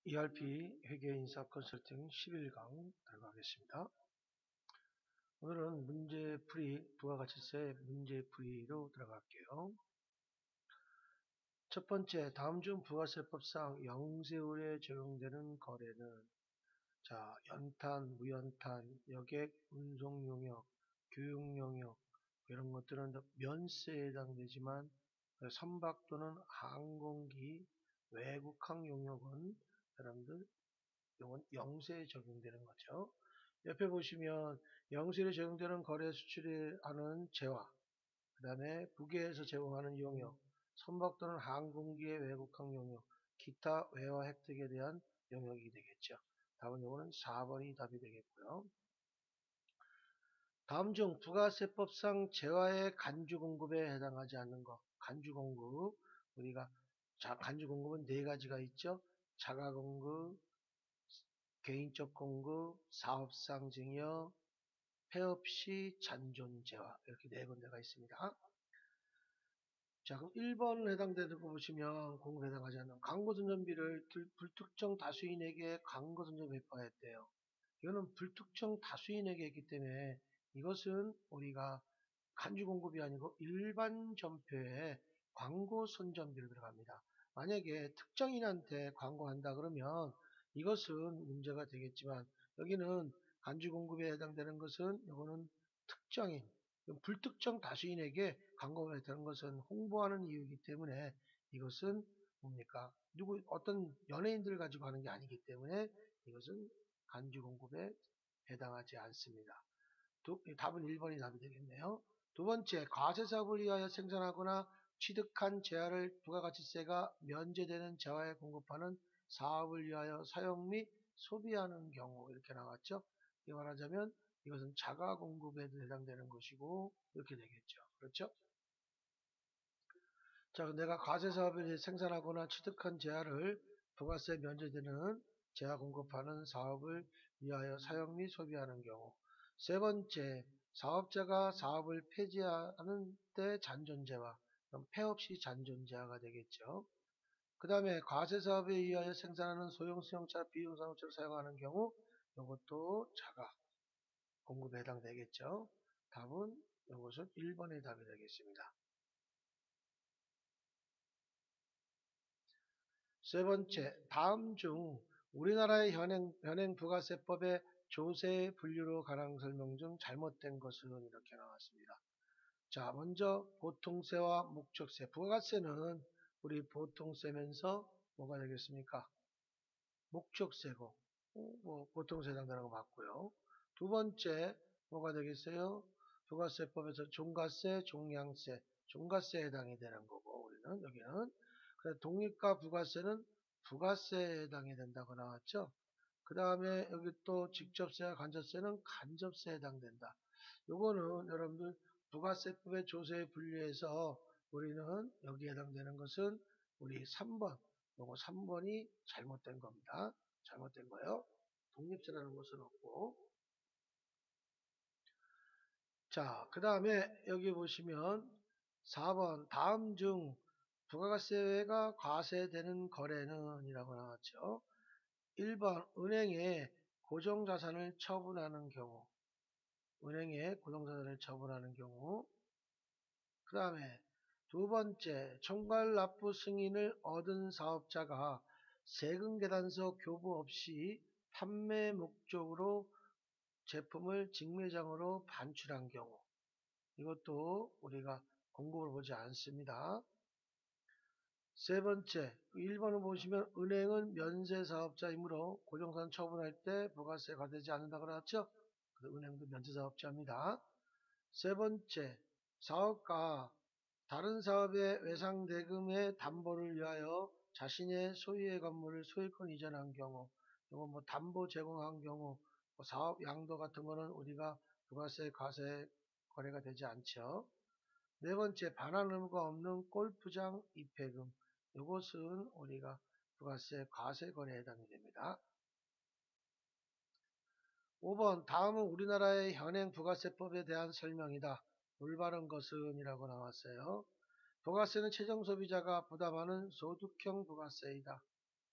ERP 회계인사 컨설팅 11강 들어가겠습니다. 오늘은 문제풀이, 부가가치세 문제풀이로 들어갈게요. 첫 번째, 다음 중 부가세법상 영세율에 적용되는 거래는 연탄, 무연탄, 여객, 운송용역, 교육용역 이런 것들은 면세에 해당되지만 선박 또는 항공기, 외국항 용역은 여러분들 이건 영세에 적용되는 거죠. 옆에 보시면 영세에 적용되는 거래 수출에 하는 재화, 그 다음에 국외에서 제공하는 용역, 선박 또는 항공기의 외국항 용역, 기타 외화 혜택에 대한 용역이 되겠죠. 답은 이거는 4번이 답이 되겠고요. 다음 중 부가세법상 재화의 간주 공급에 해당하지 않는 것. 간주 공급, 우리가 간주 공급은 네 가지가 있죠. 자가 공급, 개인적 공급, 사업상 증여, 폐업 시 잔존 재화 이렇게 네 군데가 있습니다. 자, 그럼 1번 해당되는 거 보시면 공급에 해당하지 않는 광고 선전비를 불특정 다수인에게 광고 선전 배포했대요. 이거는 불특정 다수인에게 했기 때문에 이것은 우리가 간주 공급이 아니고 일반 전표에 광고 선전비로 들어갑니다. 만약에 특정인한테 광고한다 그러면 이것은 문제가 되겠지만 여기는 간주 공급에 해당되는 것은 이거는 특정인, 불특정 다수인에게 광고가 되는 것은 홍보하는 이유이기 때문에 이것은 뭡니까? 어떤 연예인들 가지고 하는 게 아니기 때문에 이것은 간주 공급에 해당하지 않습니다. 답은 1번이 답이 되겠네요. 두 번째, 과세사업을 위하여 생산하거나 취득한 재화를 부가가치세가 면제되는 재화에 공급하는 사업을 위하여 사용 및 소비하는 경우 이렇게 나왔죠. 이게 말하자면 이것은 자가 공급에도 해당되는 것이고 이렇게 되겠죠. 그렇죠? 자, 내가 과세사업을 위해 생산하거나 취득한 재화를 부가세 면제되는 재화 공급하는 사업을 위하여 사용 및 소비하는 경우. 세 번째, 사업자가 사업을 폐지하는 때 잔존재화, 그럼 폐업 시 잔존재화가 되겠죠. 그 다음에 과세사업에 의하여 생산하는 소형수용차, 비용사용차를 사용하는 경우 이것도 자가 공급에 해당되겠죠. 답은 이것은 1번의 답이 되겠습니다. 세 번째, 다음 중 우리나라의 현행 부가세법의 조세 분류로 관한 설명 중 잘못된 것은 이렇게 나왔습니다. 자, 먼저 보통세와 목적세. 부가세는 우리 보통세면서 뭐가 되겠습니까? 목적세고, 보통세 해당되는 거 맞고요. 두 번째, 뭐가 되겠어요? 부가세법에서 종가세, 종량세, 종가세에 해당이 되는 거고, 우리는 여기는. 그래서 독립과 부가세는 부가세에 해당이 된다고 나왔죠. 그 다음에 여기 또 직접세와 간접세는 간접세에 해당된다. 요거는 여러분들 부가세법의 조세에 분류해서 우리는 여기에 해당되는 것은 우리 3번, 요거 3번이 잘못된 겁니다. 잘못된 거예요. 독립세라는 것은 없고. 자, 그 다음에 여기 보시면 4번 다음 중 부가세가 과세되는 거래는 이라고 나왔죠. 1번 은행에 고정자산을 처분하는 경우, 은행에 고정자산을 처분하는 경우. 그 다음에 두 번째, 총괄 납부 승인을 얻은 사업자가 세금 계산서 교부 없이 판매 목적으로 제품을 직매장으로 반출한 경우. 이것도 우리가 공급을 보지 않습니다. 세 번째, 1번을 보시면 은행은 면세사업자이므로 고정자산 처분할 때 부가세가 되지 않는다고 나왔죠? 은행도 면세사업자입니다. 세 번째, 사업가 다른 사업의 외상대금의 담보를 위하여 자신의 소유의 건물을 소유권 이전한 경우, 이거 담보 제공한 경우, 사업 양도 같은 거는 우리가 부가세, 과세 거래가 되지 않죠. 네 번째, 반환 의무가 없는 골프장 입회금, 이것은 우리가 부가세, 과세 거래에 해당이 됩니다. 5번, 다음은 우리나라의 현행 부가세법에 대한 설명이다. 올바른 것은 이라고 나왔어요. 부가세는 최종 소비자가 부담하는 소득형 부가세이다.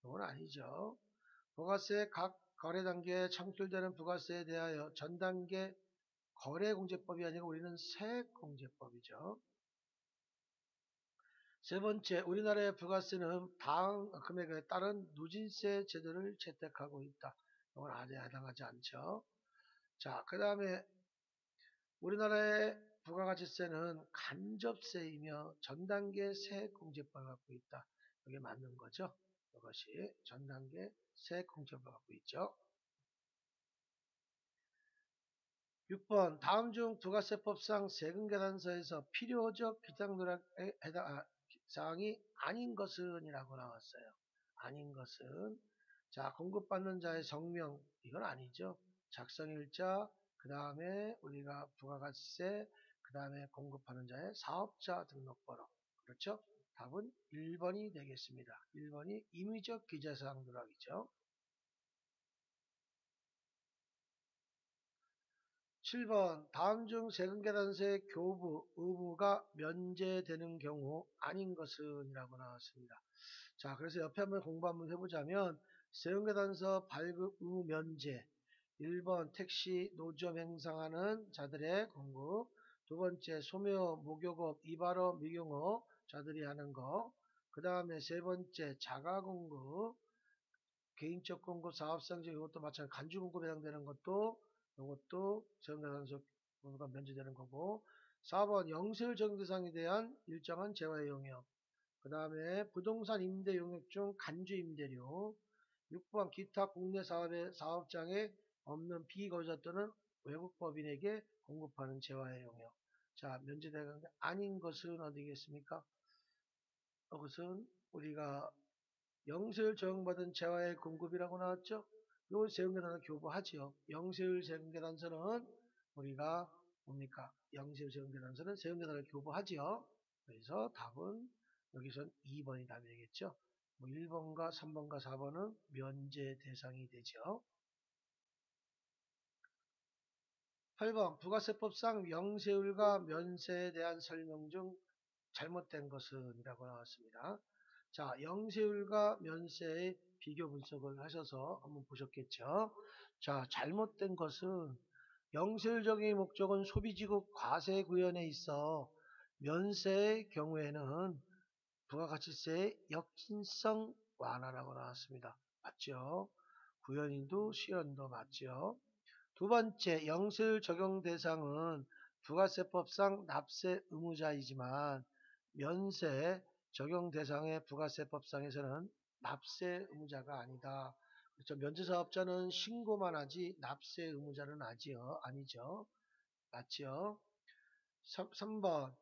이건 아니죠. 부가세 각 거래 단계에 청출되는 부가세에 대하여 전 단계 거래공제법이 아니고 우리는 세액공제법이죠. 세 번째, 우리나라의 부가세는 다음 금액에 따른 누진세 제도를 채택하고 있다. 이건 아래에 해당하지 않죠. 자, 그 다음에 우리나라의 부가가치세는 간접세이며 전단계 세액공제법을 갖고 있다. 이게 맞는 거죠. 이것이 전단계 세액공제법을 갖고 있죠. 6번 다음 중 부가세법상 세금계산서에서 필요적 기탁누락에 해당 사항이 아닌 것은 이라고 나왔어요. 아닌 것은 자 공급받는 자의 성명 이건 아니죠. 작성일자 그 다음에 우리가 부가가치세 그 다음에 공급하는 자의 사업자 등록번호 그렇죠. 답은 1번이 되겠습니다. 1번이 임의적 기재사항 누락이죠. 7번 다음 중 세금계산서의 교부, 의무가 면제되는 경우 아닌 것은 이라고 나왔습니다. 자 그래서 옆에 한번 공부 한번 해보자면 세금계산서 발급 의무 면제 1번 택시 노점 행상하는 자들의 공급 두 번째 소묘, 목욕업, 이발업, 미경업 자들이 하는 거 그 다음에 세 번째 자가공급 개인적 공급, 사업상적 이것도 마찬가지 간주공급에 해당되는 것도 이것도 세금계산서 공부가 면제되는 거고 4번 영세율 적용 대상에 대한 일정한 재화의 용역 그 다음에 부동산 임대 용역 중 간주 임대료 6번 기타 국내 사업의 사업장에 없는 비거주자 또는 외국법인에게 공급하는 재화의 용역 자 면제되는 게 아닌 것은 어디겠습니까? 그것은 우리가 영세율 적용받은 재화의 공급이라고 나왔죠? 요 세금계산서 교부하지요. 영세율 세금계산서는 우리가 뭡니까? 영세율 세금계산서는 세금계산을 교부하지요. 그래서 답은 여기선 2번이 답이 되겠죠. 뭐 1번과 3번과 4번은 면제 대상이 되죠. 8번 부가세법상 영세율과 면세에 대한 설명 중 잘못된 것은 이라고 나왔습니다. 자, 영세율과 면세의 비교 분석을 하셔서 한번 보셨겠죠. 자, 잘못된 것은 영세율 적용의 목적은 소비지급 과세 구현에 있어 면세의 경우에는 부가가치세의 역진성 완화라고 나왔습니다. 맞죠? 구현인도 실현도 맞죠? 두 번째, 영세율 적용 대상은 부가세법상 납세 의무자이지만 면세 적용 대상의 부가세법상에서는 납세 의무자가 아니다. 그렇죠. 면제사업자는 신고만 하지 납세 의무자는 아니죠. 맞죠? 3번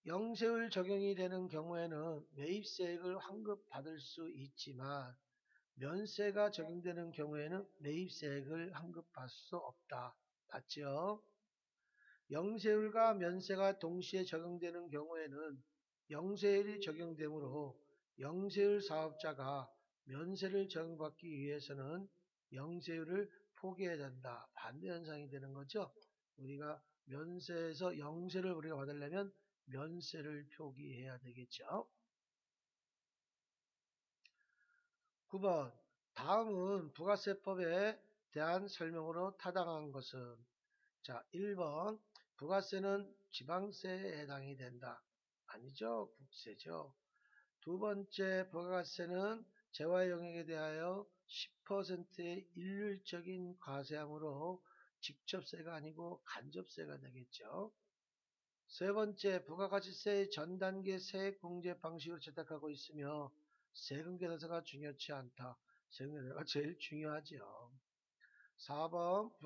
영세율 적용이 되는 경우에는 매입세액을 환급받을 수 있지만 면세가 적용되는 경우에는 매입세액을 환급받을 수 없다. 맞죠? 영세율과 면세가 동시에 적용되는 경우에는 영세율이 적용되므로 영세율 사업자가 면세를 적용받기 위해서는 영세율을 포기해야 된다. 반대 현상이 되는 거죠. 우리가 면세에서 영세를 우리가 받으려면 면세를 포기해야 되겠죠. 9번 다음은 부가세법에 대한 설명으로 타당한 것은 자 1번 부가세는 지방세에 해당이 된다. 아니죠. 국세죠. 두 번째 부가세는 재화 영역에 대하여 10%의 일률적인 과세함으로 직접세가 아니고 간접세가 되겠죠. 세 번째 부가가치세의 전 단계 세액공제 방식으로 채택하고 있으며 세금계산서가 중요치 않다. 세금계산서가 제일 중요하죠. 4번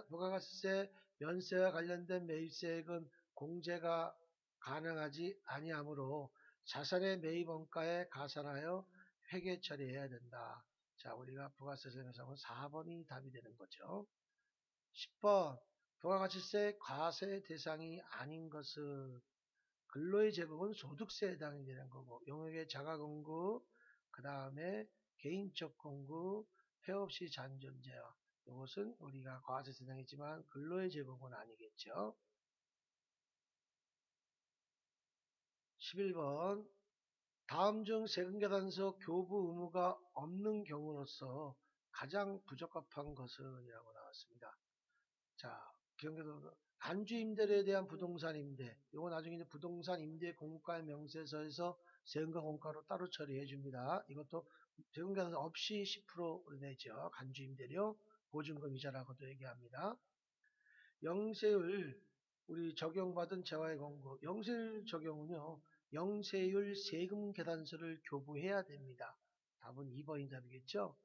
부가가치세 면세와 관련된 매입세액은 공제가 가능하지 아니하므로 자산의 매입원가에 가산하여 회계 처리해야 된다. 자, 우리가 부가세 설명서는 4번이 답이 되는 거죠. 10번 부가가치세 과세 대상이 아닌 것은 근로의 제공은 소득세에 해당이 되는 거고 용역의 자가공급 그 다음에 개인적 공급 폐업시 잔존제와 이것은 우리가 과세 대상이지만 근로의 제공은 아니겠죠. 11번 다음 중 세금계산서 교부 의무가 없는 경우로서 가장 부적합한 것은 이라고 나왔습니다. 자, 경계도 간주 임대료에 대한 부동산 임대. 이거 나중에 이제 부동산 임대 공가 명세서에서 세금과 공가로 따로 처리해 줍니다. 이것도 세금계산서 없이 10% 내죠. 간주 임대료, 보증금 이자라고도 얘기합니다. 영세율, 우리 적용받은 재화의 공급. 영세율 적용은요, 영세율 세금 계산서를 교부해야 됩니다. 답은 2번이 답이겠죠.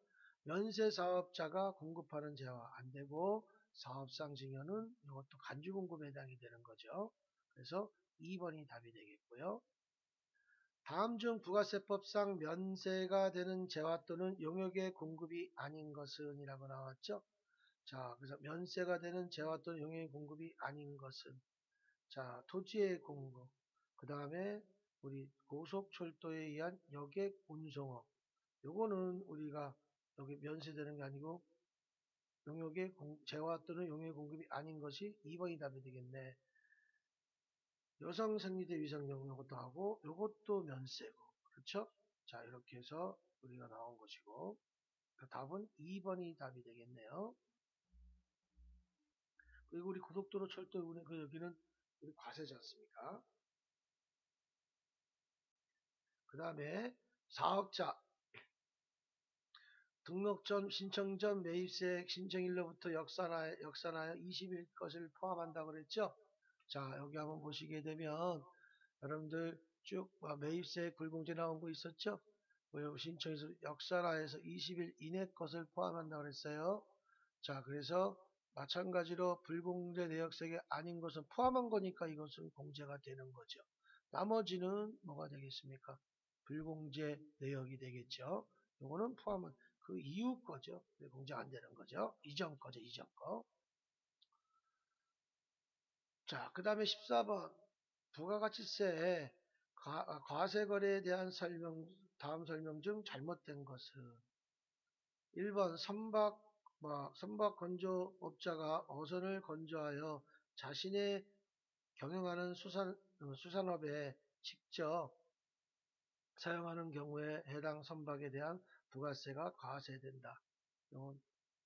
연세 사업자가 공급하는 재화 안 되고 사업상 증여는 이것도 간주 공급에 해당이 되는 거죠. 그래서 2번이 답이 되겠고요. 다음 중 부가세법상 면세가 되는 재화 또는 용역의 공급이 아닌 것은 이라고 나왔죠. 자, 그래서 면세가 되는 재화 또는 용역의 공급이 아닌 것은, 자, 토지의 공급, 그 다음에 우리 고속철도에 의한 여객 운송업, 요거는 우리가 여기 면세되는 게 아니고 용역의 재화 또는 용역의 공급이 아닌 것이 2번이 답이 되겠네. 여성 생리대 위생용 요것도 하고 요것도 면세고, 그렇죠? 자, 이렇게 해서 우리가 나온 것이고, 답은 2번이 답이 되겠네요. 그리고 우리 고속도로 철도 그 여기는 우리 과세지 않습니까? 그 다음에 사업자 등록 전 신청 전 매입세 신청일로부터 역산하여 20일 것을 포함한다고 그랬죠? 자, 여기 한번 보시게 되면 여러분들 쭉 매입세 불공제 나온 거 있었죠? 신청에서 역산하여서 20일 이내 것을 포함한다고 그랬어요. 자, 그래서 마찬가지로 불공제 내역세계 아닌 것은 포함한 거니까 이것은 공제가 되는 거죠. 나머지는 뭐가 되겠습니까? 불공제 내역이 되겠죠. 요거는 포함은 그 이후 거죠. 공제 안 되는 거죠. 이전 거죠, 이전 거. 자, 그 다음에 14번. 부가가치세 과세거래에 대한 다음 설명 중 잘못된 것은 1번 선박 건조업자가 어선을 건조하여 자신의 경영하는 수산업에 직접 사용하는 경우에 해당 선박에 대한 부가세가 과세된다. 이건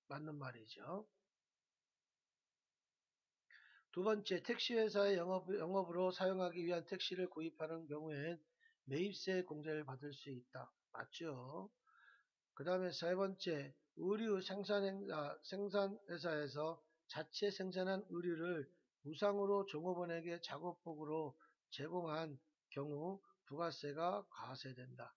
맞는 말이죠. 두 번째, 택시회사의 영업으로 사용하기 위한 택시를 구입하는 경우엔 매입세 공제를 받을 수 있다. 맞죠? 그 다음에 세 번째, 의류 생산회사에서 자체 생산한 의류를 무상으로 종업원에게 작업복으로 제공한 경우 부가세가 과세된다.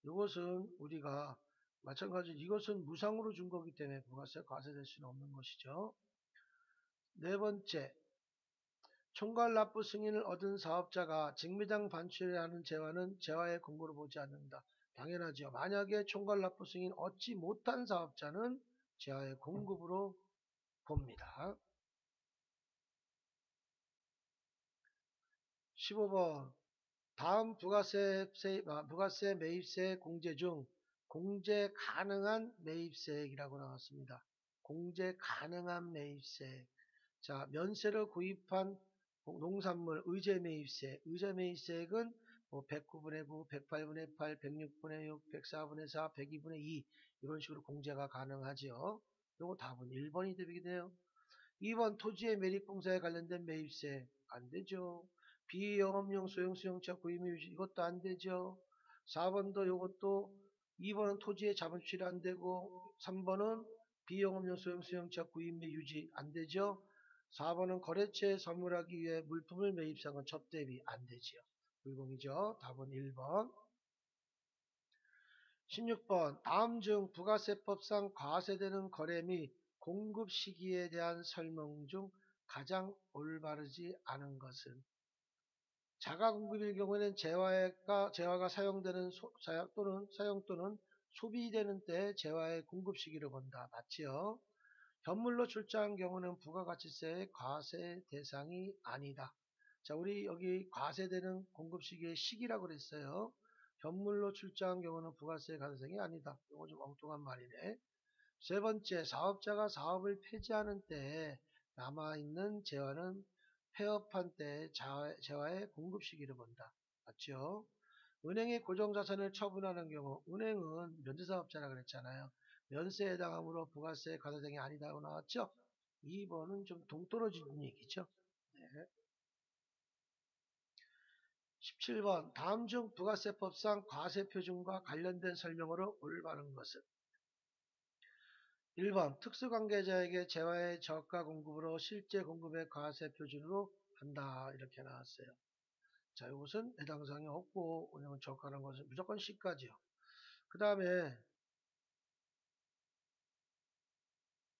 이것은 우리가 마찬가지로 이것은 무상으로 준 거기 때문에 부가세 과세될 수는 없는 것이죠. 네 번째, 총괄 납부 승인을 얻은 사업자가 직무당 반출에 하는 재화는 재화의 공고로 보지 않는다. 당연하죠. 만약에 총괄 납부 승인 얻지 못한 사업자는 재화의 공급으로 봅니다. 15번. 다음 부가세 매입세 공제 중 공제 가능한 매입세액이라고 나왔습니다. 공제 가능한 매입세액. 자, 면세를 구입한 농산물 의제매입세액은 뭐 109분의 9, 108분의 8, 106분의 6, 104분의 4, 102분의 2 이런 식으로 공제가 가능하죠. 요거 답은 1번이 되겠네요. 2번 토지의 매립공사에 관련된 매입세 안 되죠. 비영업용 소형 수용차 구입 및 유지 이것도 안 되죠. 4번도 요것도 2번은 토지의 자본 출이 안 되고 3번은 비영업용 소형 수용차 구입 및 유지 안 되죠. 4번은 거래처에 선물하기 위해 물품을 매입한 건 접대비 안 되지요. 불공이죠. 답은 1번. 16번. 다음 중 부가세법상 과세되는 거래 및 공급 시기에 대한 설명 중 가장 올바르지 않은 것은 자가 공급일 경우에는 재화가 사용되는 사용 또는 소비되는 때 재화의 공급 시기를 본다. 맞지요? 현물로 출자한 경우는 부가가치세의 과세 대상이 아니다. 자, 우리 여기 과세되는 공급 시기의 시기라고 그랬어요. 현물로 출자한 경우는 부가세 과세상이 아니다. 이거 좀 엉뚱한 말이네. 세 번째, 사업자가 사업을 폐지하는 때 남아있는 재화는 폐업한 때 재화의 공급 시기를 본다. 맞죠? 은행의 고정자산을 처분하는 경우, 은행은 면제사업자라 그랬잖아요. 면세에 해당하므로 부가세 과세대상이 아니다고 나왔죠. 2번은 좀 동떨어진 얘기죠. 네. 17번 다음 중 부가세법상 과세표준과 관련된 설명으로 올바른 것은 1번 특수관계자에게 재화의 저가 공급으로 실제 공급의 과세표준으로 한다 이렇게 나왔어요. 자, 이것은 해당 사항이 없고 왜냐면 저가라는 것은 무조건 C까지요. 그 다음에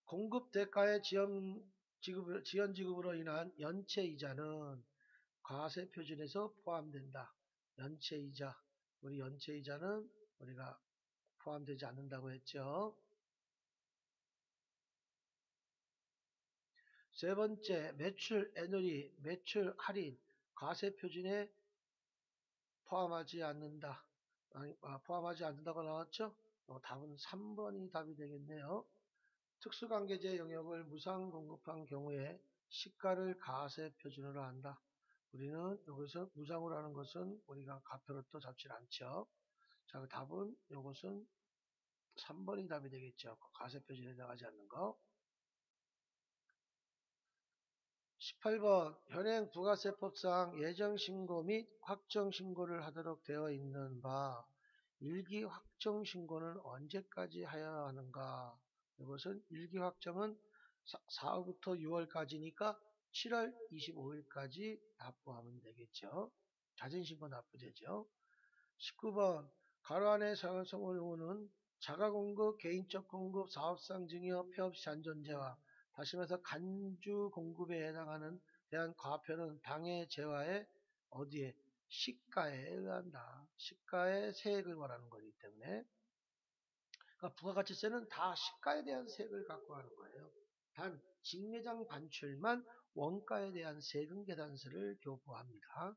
공급 대가의 지연 지급으로 인한 연체이자는 과세표준에서 포함된다. 연체이자, 우리 연체이자는 우리가 포함되지 않는다고 했죠. 세 번째, 매출 애누리, 매출 할인, 과세표준에 포함하지 않는다. 포함하지 않는다고 나왔죠? 답은 3번이 답이 되겠네요. 특수관계제 영역을 무상 공급한 경우에 시가를 과세표준으로 한다. 우리는 여기서 무상으로 하는 것은 우리가 가표로 또 잡질 않죠. 자, 그 답은 이것은 3번이 답이 되겠죠. 과세표준에 해당하지 않는 거. 18번 현행 부가세법상 예정신고 및 확정신고를 하도록 되어 있는 바 일기 확정신고는 언제까지 해야 하는가? 이것은 일기 확정은 4월부터 6월까지니까 7월 25일까지 납부하면 되겠죠. 자진신고 납부되죠. 19번 가로 안의 성원은 자가공급, 개인적 공급, 사업상 증여, 폐업시 잔존재화 다시 말해서 간주 공급에 해당하는 대한 과표는 당해 재화의 어디에 시가에 의한다. 시가의 세액을 말하는 거기 때문에 그러니까 부가가치세는 다 시가에 대한 세액을 갖고 가는 거예요. 단 직매장 반출만 원가에 대한 세금 계산서를 교부합니다.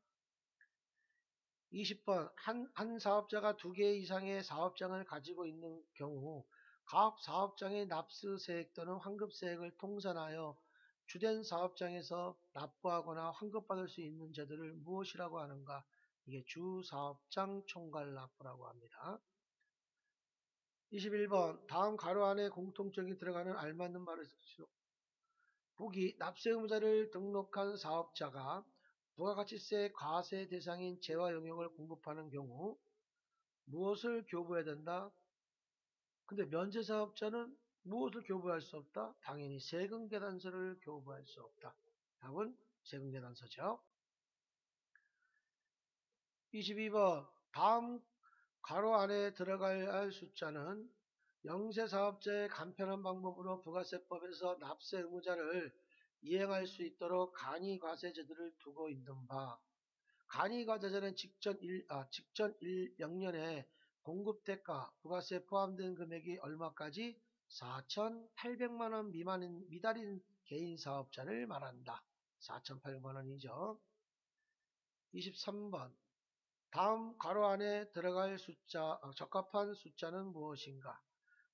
20번 한 사업자가 2개 이상의 사업장을 가지고 있는 경우 각 사업장의 납세세액 또는 환급세액을 통산하여 주된 사업장에서 납부하거나 환급받을 수 있는 제도를 무엇이라고 하는가? 이게 주사업장 총괄납부라고 합니다. 21번 다음 가로 안에 공통적이 들어가는 알맞는 말을 쓰십시오. 보기 납세 의무자를 등록한 사업자가 부가가치세 과세 대상인 재화 영역을 공급하는 경우 무엇을 교부해야 된다? 근데 면제사업자는 무엇을 교부할 수 없다? 당연히 세금계산서를 교부할 수 없다. 답은 세금계산서죠. 22번 다음 가로 안에 들어가야 할 숫자는 영세사업자의 간편한 방법으로 부가세법에서 납세 의무자를 이행할 수 있도록 간이과세제도를 두고 있는 바 간이과세제는 직전 1년에 공급대가 부가세 포함된 금액이 얼마까지 4,800만원 미달인 개인사업자를 말한다. 4,800만원이죠. 23번 다음 가로 안에 들어갈 숫자 적합한 숫자는 무엇인가?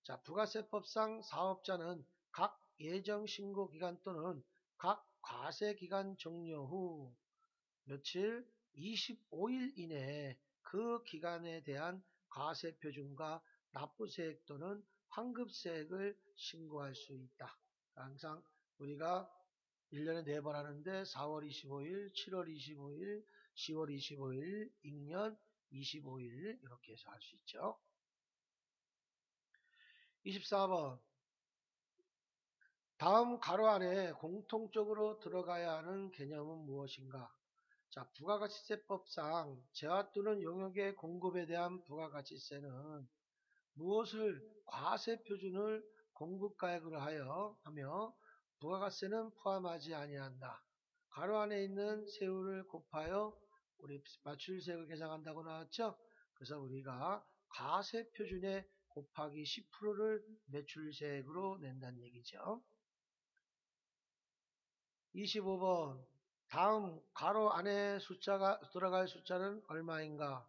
자, 부가세법상 사업자는 각 예정신고기간 또는 각 과세기간 종료 후 며칠 25일 이내에 그 기간에 대한 과세표준과 납부세액 또는 환급세액을 신고할 수 있다. 항상 우리가 1년에 4번 하는데 4월 25일, 7월 25일, 10월 25일, 익년 25일 이렇게 해서 할 수 있죠. 24번 다음 가로 안에 공통적으로 들어가야 하는 개념은 무엇인가? 자, 부가가치세법상 재화 또는 용역의 공급에 대한 부가가치세는 무엇을 과세표준을 공급가액으로 하며 부가가세는 포함하지 아니한다. 가로 안에 있는 세율을 곱하여 우리 맞출세액을 계산한다고 나왔죠? 그래서 우리가 과세표준에 곱하기 10%를 매출세액으로 낸다는 얘기죠. 25번 다음 가로 안에 숫자가 들어갈 숫자는 얼마인가?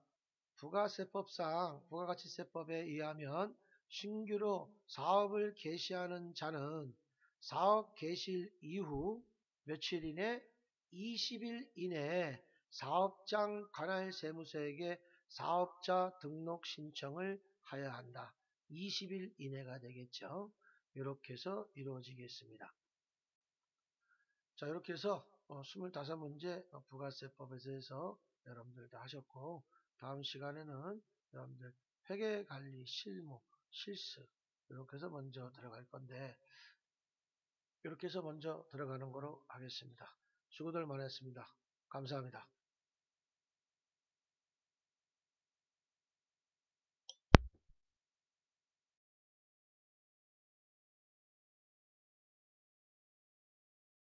부가세법상 부가가치세법에 의하면 신규로 사업을 개시하는 자는 사업 개시일 이후 며칠 이내 20일 이내에 사업장 관할 세무서에게 사업자 등록 신청을 하여야 한다. 20일 이내가 되겠죠. 이렇게 해서 이루어지겠습니다. 자, 이렇게 해서 25문제 부가세법에 대해서 여러분들 다 하셨고, 다음 시간에는 여러분들 회계관리 실무, 실습 이렇게 해서 먼저 들어갈 건데, 이렇게 해서 먼저 들어가는 거로 하겠습니다. 수고들 많았습니다. 감사합니다.